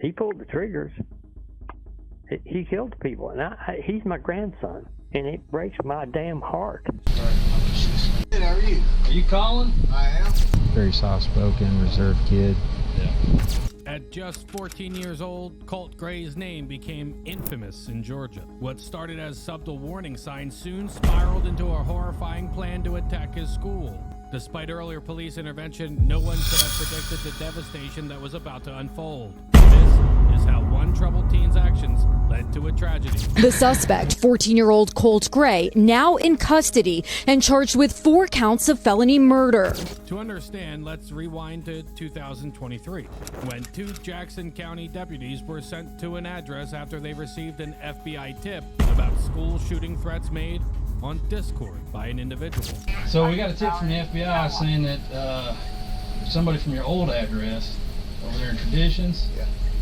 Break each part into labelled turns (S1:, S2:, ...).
S1: He pulled the triggers. He killed people, and he's my grandson, and it breaks my damn heart.
S2: Hey, how are you?
S3: Are you calling?
S2: I am.
S4: Very soft-spoken, reserved kid.
S3: Yeah.
S5: At just 14 years old, Colt Gray's name became infamous in Georgia. What started as subtle warning signs soon spiraled into a horrifying plan to attack his school. Despite earlier police intervention, no one could have predicted the devastation that was about to unfold. This is how one troubled teen's actions led to a tragedy.
S6: The suspect, 14-year-old Colt Gray, now in custody and charged with 4 counts of felony murder.
S5: To understand, let's rewind to 2023, when 2 Jackson County deputies were sent to an address after they received an FBI tip about school shooting threats made on Discord by an individual.
S3: So we got a tip from the FBI saying that somebody from your old address over there in Traditions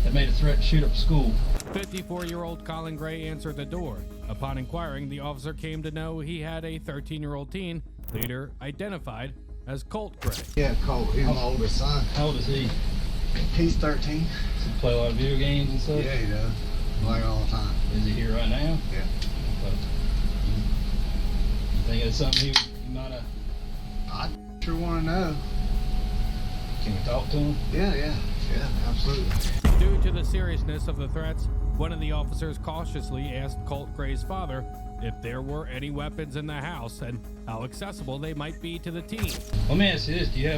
S3: had made a threat to shoot up a school.
S5: 54-year-old Colin Gray answered the door. Upon inquiring, the officer came to know he had a 13-year-old teen, later identified as Colt Gray.
S2: Yeah, Colt. He's my oldest son.
S3: How old is he?
S2: He's 13.
S3: Does he play a lot of video games and stuff?
S2: Yeah, he does. Play all the time.
S3: Is he here right now?
S2: Yeah.
S3: But you think it's something he might have...
S2: I sure want to know.
S3: Can we talk to him?
S2: Yeah, absolutely.
S5: Due to the seriousness of the threats, one of the officers cautiously asked Colt Gray's father if there were any weapons in the house and how accessible they might be to the teen.
S3: Let me ask you this: Do you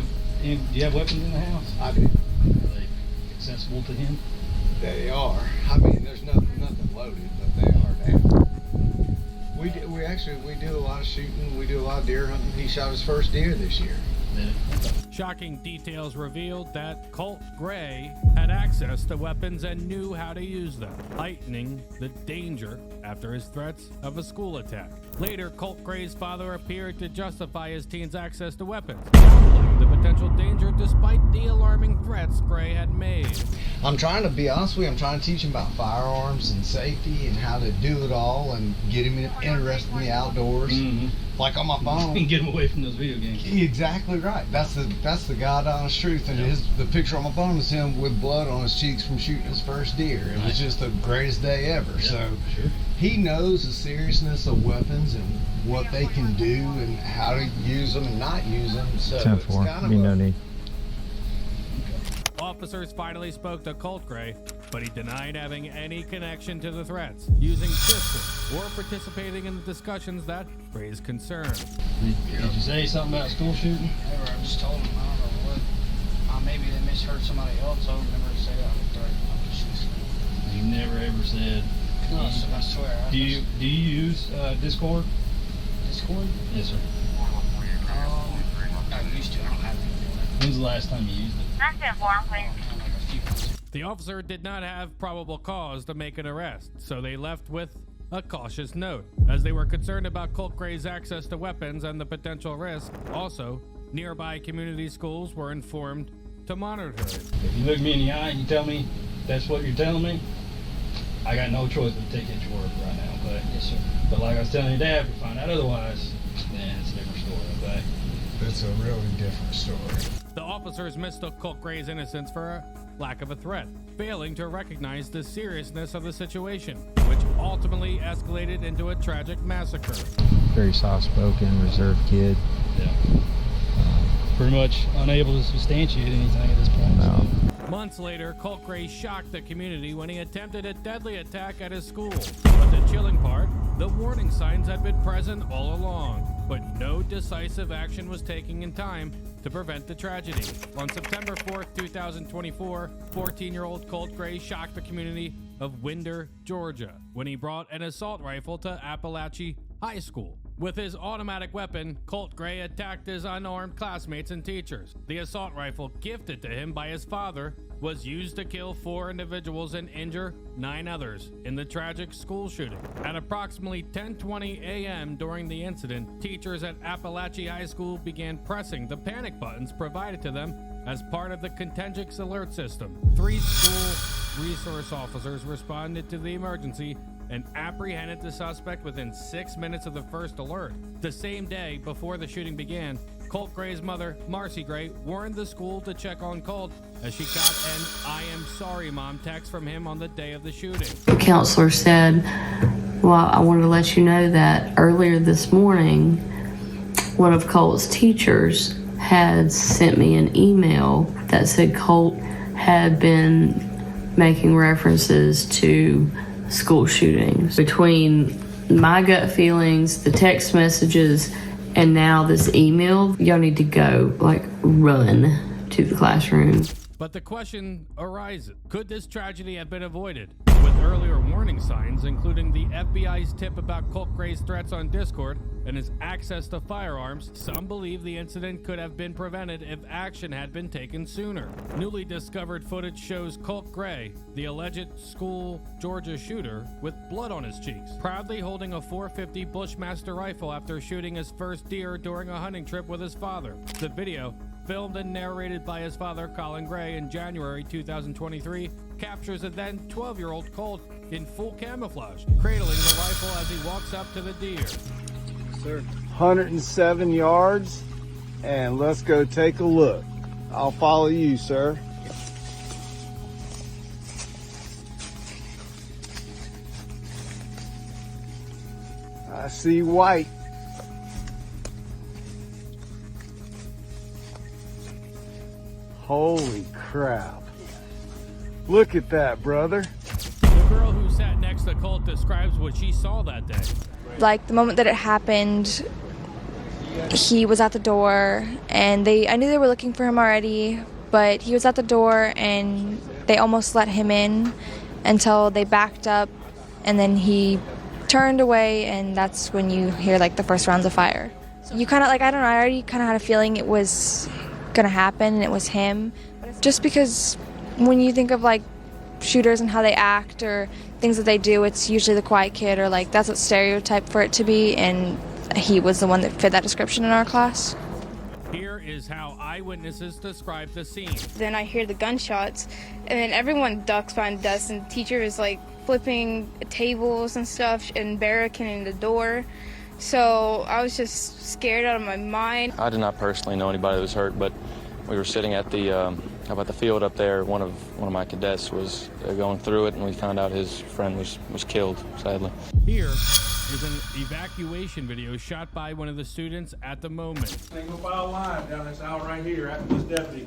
S3: have weapons in the house?
S2: I do.
S3: Are they accessible to him?
S2: They are. I mean, there's nothing loaded, but they are down. We do a lot of shooting. We do a lot of deer hunting. He shot his first deer this year.
S5: Shocking details revealed that Colt Gray had access to weapons and knew how to use them, heightening the danger after his threats of a school attack. Later, Colt Gray's father appeared to justify his teen's access to weapons, downplaying the potential danger despite the alarming threats Gray had made.
S2: I'm trying to be honest with you. I'm trying to teach him about firearms and safety and how to do it all and get him interested in the outdoors.
S3: Mm-hmm.
S2: Like on my phone.
S3: And get him away from those video games.
S2: Exactly right. That's the God honest truth. And the picture on my phone is him with blood on his cheeks from shooting his first deer. It was just the greatest day ever. Yeah, so sure. He knows the seriousness of weapons and what they can do and how to use them and not use them. So
S4: 10-4. No need.
S5: Officers finally spoke to Colt Gray, but he denied having any connection to the threats, using Discord, or participating in the discussions that raised concern.
S3: Did you say something about school shooting?
S7: Never. I just told them, I don't know what. Maybe they misheard somebody else. I would never say I was threatening.
S3: You never ever said.
S7: No, I swear.
S3: Do you use Discord?
S7: Discord?
S3: Yes, sir.
S7: I used to. I don't have it.
S3: When's the last time you used it?
S5: The officer did not have probable cause to make an arrest, so they left with a cautious note. As they were concerned about Colt Gray's access to weapons and the potential risk, also, nearby community schools were informed to monitor it.
S3: If you look me in the eye and you tell me that's what you're telling me, I got no choice but to take it at your word right now, okay?
S7: Yes, sir.
S3: But like I was telling your dad, if we find out otherwise, then it's a different story, okay?
S2: That's a really different story.
S5: The officers mistook Colt Gray's innocence for a lack of a threat, failing to recognize the seriousness of the situation, which ultimately escalated into a tragic massacre.
S4: Very soft-spoken, reserved kid.
S3: Yeah. Pretty much unable to substantiate anything at this point.
S4: No.
S5: Months later, Colt Gray shocked the community when he attempted a deadly attack at his school. But the chilling part, the warning signs had been present all along, but no decisive action was taken in time to prevent the tragedy. On September 4th, 2024, 14-year-old Colt Gray shocked the community of Winder, Georgia, when he brought an assault rifle to Appalachia High School. With his automatic weapon, Colt Gray attacked his unarmed classmates and teachers. The assault rifle, gifted to him by his father, was used to kill 4 individuals and injure 9 others in the tragic school shooting. At approximately 10:20 a.m. during the incident, teachers at Appalachia High School began pressing the panic buttons provided to them as part of the contingent alert system. 3 school resource officers responded to the emergency and apprehended the suspect within 6 minutes of the first alert. The same day, before the shooting began, Colt Gray's mother, Marcy Gray, warned the school to check on Colt as she got an "I am sorry, Mom" text from him on the day of the shooting.
S8: The counselor said, well, I wanted to let you know that earlier this morning, one of Colt's teachers had sent me an email that said Colt had been making references to school shootings. Between my gut feelings, the text messages, and now this email, y'all need to go, run to the classroom.
S5: But the question arises, could this tragedy have been avoided? With earlier warning signs, including the FBI's tip about Colt Gray's threats on Discord and his access to firearms, some believe the incident could have been prevented if action had been taken sooner. Newly discovered footage shows Colt Gray, the alleged school Georgia shooter, with blood on his cheeks, proudly holding a .450 Bushmaster rifle after shooting his first deer during a hunting trip with his father. The video, filmed and narrated by his father, Colin Gray, in January 2023, captures a then 12-year-old Colt in full camouflage, cradling the rifle as he walks up to the deer.
S2: Sir. 107 yards, and let's go take a look. I'll follow you, sir. I see white. Holy crap. Look at that, brother.
S5: The girl who sat next to Colt describes what she saw that day.
S9: Like, the moment that it happened, he was at the door, and I knew they were looking for him already, but he was at the door, and they almost let him in until they backed up, and then he turned away, and that's when you hear, the first rounds of fire. You kind of, I don't know, I already kind of had a feeling it was gonna happen, and it was him. Just because when you think of, shooters and how they act or things that they do, it's usually the quiet kid, or that's what's stereotyped for it to be, and he was the one that fit that description in our class.
S5: Here is how eyewitnesses describe the scene.
S10: Then I hear the gunshots, and then everyone ducks behind desks, and the teacher is flipping tables and stuff and barricading the door. So I was just scared out of my mind.
S11: I did not personally know anybody that was hurt, but we were sitting at the field up there. One of my cadets was going through it, and we found out his friend was killed, sadly.
S5: Here is an evacuation video shot by one of the students at the moment.
S12: Single file line down this aisle right here after this deputy.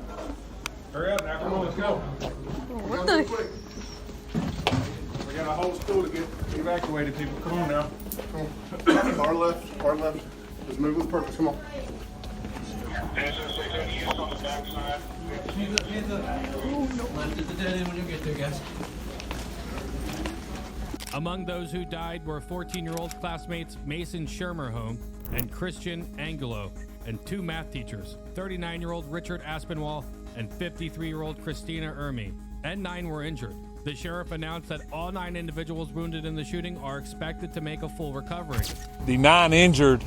S12: Hurry up now, come on, let's go.
S10: What the?
S12: Quick. We got a whole school to get evacuated, people. Come on now. Come on. Hard left. Just move with purpose, come on.
S3: Hands up. Left at the dead end when you get there, guys.
S5: Among those who died were 14-year-old classmates Mason Shermerhome and Christian Angulo, and 2 math teachers, 39-year-old Richard Aspinwall and 53-year-old Christina Ermy, and 9 were injured. The sheriff announced that all 9 individuals wounded in the shooting are expected to make a full recovery.
S12: The 9 injured,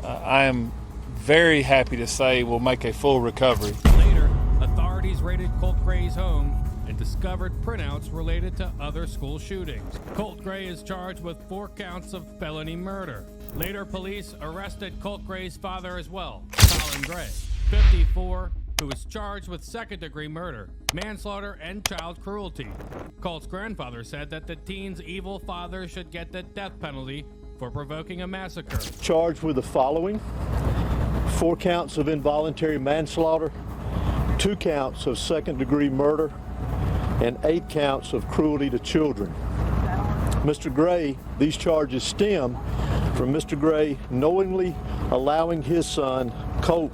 S12: I am very happy to say, will make a full recovery.
S5: Later, authorities raided Colt Gray's home and discovered printouts related to other school shootings. Colt Gray is charged with 4 counts of felony murder. Later, police arrested Colt Gray's father as well, Colin Gray, 54, who was charged with second-degree murder, manslaughter, and child cruelty. Colt's grandfather said that the teen's evil father should get the death penalty for provoking a massacre.
S13: Charged with the following: 4 counts of involuntary manslaughter, 2 counts of second-degree murder, and 8 counts of cruelty to children. Mr. Gray, these charges stem from Mr. Gray knowingly allowing his son, Colt,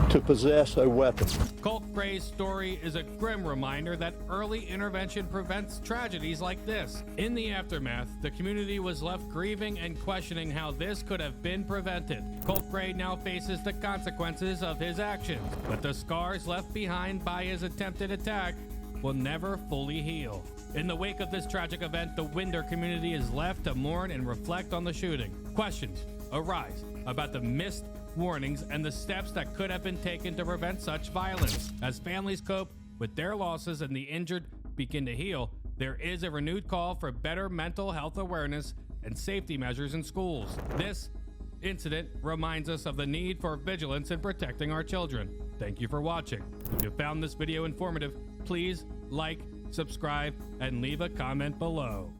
S13: to possess a weapon.
S5: Colt Gray's story is a grim reminder that early intervention prevents tragedies like this. In the aftermath, the community was left grieving and questioning how this could have been prevented. Colt Gray now faces the consequences of his actions, but the scars left behind by his attempted attack will never fully heal. In the wake of this tragic event, the Winder community is left to mourn and reflect on the shooting. Questions arise about the missed warnings and the steps that could have been taken to prevent such violence. As families cope with their losses and the injured begin to heal, there is a renewed call for better mental health awareness and safety measures in schools. This incident reminds us of the need for vigilance in protecting our children. Thank you for watching. If you found this video informative, please like, subscribe, and leave a comment below.